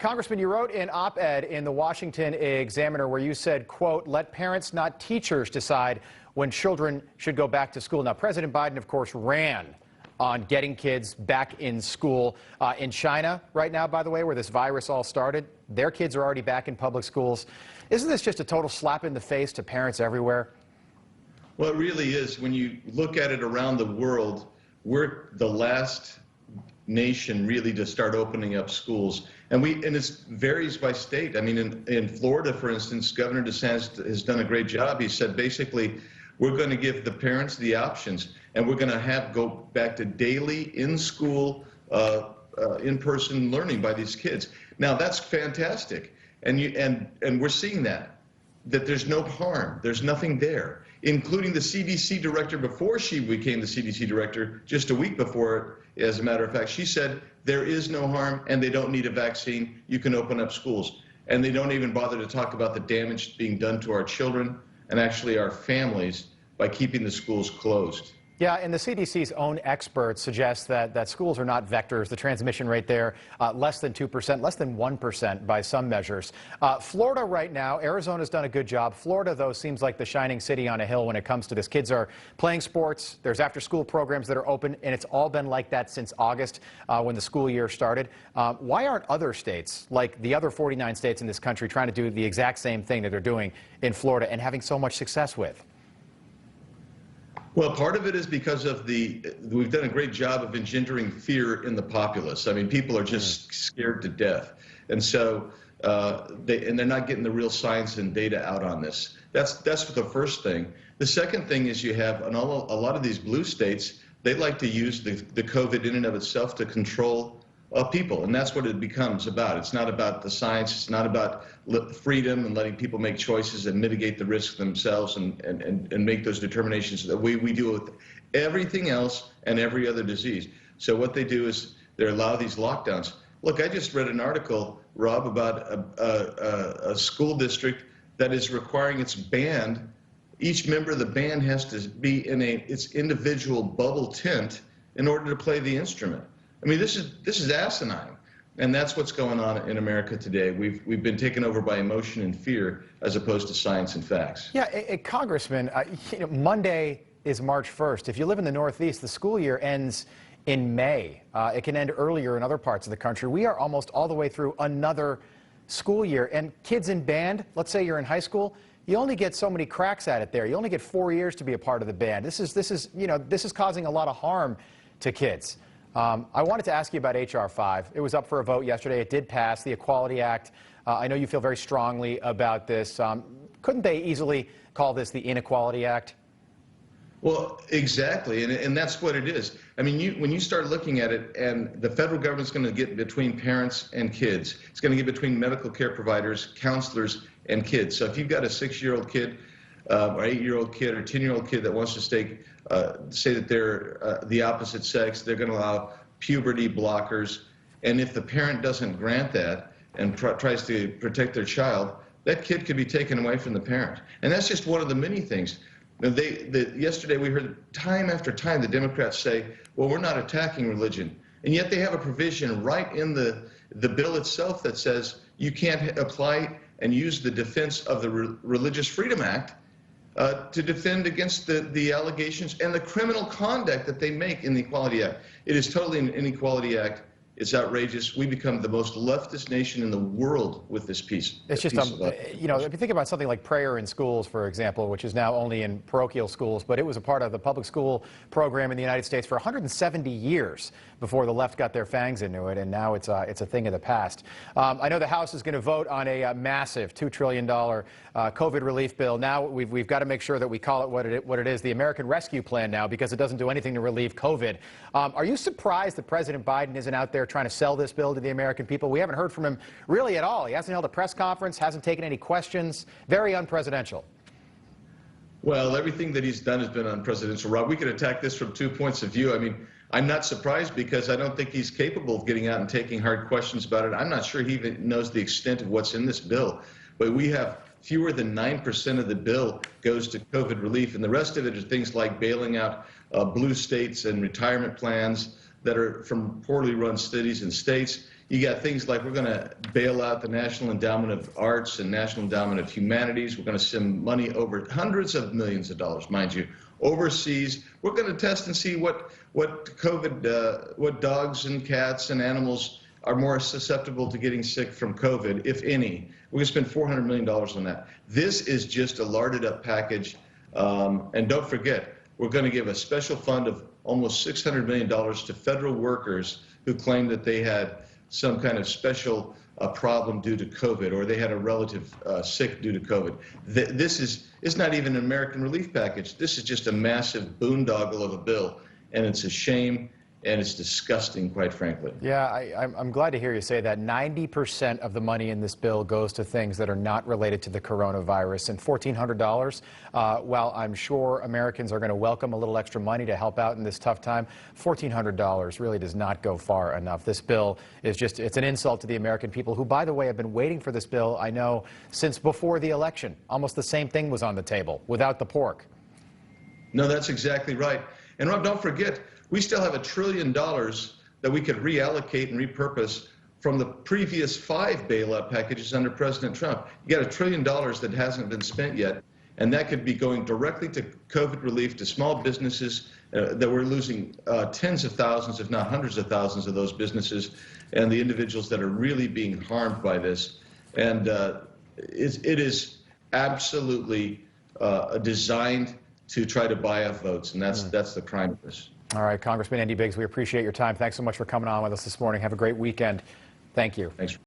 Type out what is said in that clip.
Congressman, you wrote an op-ed in the Washington Examiner where you said, quote, let parents, not teachers, decide when children should go back to school. Now, President Biden, of course, ran on getting kids back in school. In China right now, by the way, where this virus all started, their kids are already back in public schools. Isn't this just a total slap in the face to parents everywhere? Well, it really is. When you look at it around the world, we're the last nation really to start opening up schools. And it varies by state. I mean, in Florida, for instance, Governor DeSantis has done a great job. He said, basically, we're going to give the parents the options, and we're going to go back to daily in-school, in-person learning by these kids. Now, that's fantastic. And we're seeing that there's no harm. There's nothing there, including the CDC director before she became the CDC director, just a week before, as a matter of fact. She said there is no harm and they don't need a vaccine. You can open up schools. And they don't even bother to talk about the damage being done to our children and actually our families by keeping the schools closed. Yeah, and the CDC's own experts suggest that schools are not vectors. The transmission rate there, less than 2%, less than 1% by some measures. Florida right now, Arizona's done a good job. Florida, though, seems like the shining city on a hill when it comes to this. Kids are playing sports. There's after-school programs that are open, and it's all been like that since August when the school year started. Why aren't other states, like the other 49 states in this country, trying to do the exact same thing that they're doing in Florida and having so much success with? Well, part of it is because of we've done a great job of engendering fear in the populace. I mean, people are just scared to death. And so, they're not getting the real science and data out on this. That's the first thing. The second thing is you have, in a lot of these blue states, they like to use the COVID in and of itself to control people, and that's what it becomes about. It's not about the science. It's not about freedom and letting people make choices and mitigate the risk themselves and make those determinations that we deal with everything else and every other disease. So what they do is they allow these lockdowns. Look, I just read an article, Rob, about a school district that is requiring its band. Each member of the band has to be in its individual bubble tent in order to play the instrument. I mean, this is asinine, and that's what's going on in America today. We've been taken over by emotion and fear as opposed to science and facts. Yeah, Congressman, Monday is March 1st. If you live in the Northeast, the school year ends in May. It can end earlier in other parts of the country. We are almost all the way through another school year, and kids in band, let's say you're in high school, you only get so many cracks at it there. You only get 4 years to be a part of the band. This is causing a lot of harm to kids. I wanted to ask you about H.R. 5. It was up for a vote yesterday. It did pass, the Equality Act. I know you feel very strongly about this. Couldn't they easily call this the Inequality Act? Well, exactly, and that's what it is. I mean, when you start looking at it, and the federal government's going to get between parents and kids. It's going to get between medical care providers, counselors, and kids. So if you've got a 6-year-old kid, or 8-year-old kid or 10-year-old kid that wants to say that they're the opposite sex, they're going to allow puberty blockers. And if the parent doesn't grant that and tries to protect their child, that kid could be taken away from the parent. And that's just one of the many things. Yesterday we heard time after time the Democrats say, well, we're not attacking religion. And yet they have a provision right in the bill itself that says you can't apply and use the defense of the Religious Freedom Act to defend against the allegations and the criminal conduct that they make in the Equality Act. It is totally an Inequality Act. It's outrageous. We become the most leftist nation in the world with this piece. It's just, you know, if you think about something like prayer in schools, for example, which is now only in parochial schools, but it was a part of the public school program in the United States for 170 years before the left got their fangs into it, and now it's a thing of the past. I know the House is going to vote on a massive $2 trillion COVID relief bill. Now we've got to make sure that we call it what it is, the American Rescue Plan now, because it doesn't do anything to relieve COVID. Are you surprised that President Biden isn't out there trying to sell this bill to the American people? We haven't heard from him really at all. He hasn't held a press conference, hasn't taken any questions. Very unpresidential. Well, everything that he's done has been unpresidential, Rob. We could attack this from 2 points of view. I mean, I'm not surprised because I don't think he's capable of getting out and taking hard questions about it. I'm not sure he even knows the extent of what's in this bill. But we have fewer than 9% of the bill goes to COVID relief, and the rest of it are things like bailing out blue states and retirement plans that are from poorly run cities and states. You got things like we're going to bail out the National Endowment of Arts and National Endowment of Humanities. We're going to send money over hundreds of millions of dollars, mind you, overseas. We're going to test and see what COVID, what dogs and cats and animals are more susceptible to getting sick from COVID, if any. We're going to spend $400 million on that. This is just a larded up package. And don't forget, we're going to give a special fund of almost $600 million to federal workers who claim that they had some kind of special problem due to COVID, or they had a relative sick due to COVID. This is not even an American relief package. This is just a massive boondoggle of a bill, and it's a shame. And it's disgusting, quite frankly. Yeah, I'm glad to hear you say that. 90% of the money in this bill goes to things that are not related to the coronavirus. And $1,400, while I'm sure Americans are going to welcome a little extra money to help out in this tough time, $1,400 really does not go far enough. This bill is it's an insult to the American people who, by the way, have been waiting for this bill, I know, since before the election. Almost the same thing was on the table, without the pork. No, that's exactly right. And Rob, don't forget, we still have $1 trillion that we could reallocate and repurpose from the previous 5 bailout packages under President Trump. You got $1 trillion that hasn't been spent yet, and that could be going directly to COVID relief, to small businesses that we're losing tens of thousands, if not hundreds of thousands of those businesses, and the individuals that are really being harmed by this. And it is absolutely designed to try to buy up votes, and that's the crime of this. All right, Congressman Andy Biggs, we appreciate your time. Thanks so much for coming on with us this morning. Have a great weekend. Thank you. Thanks.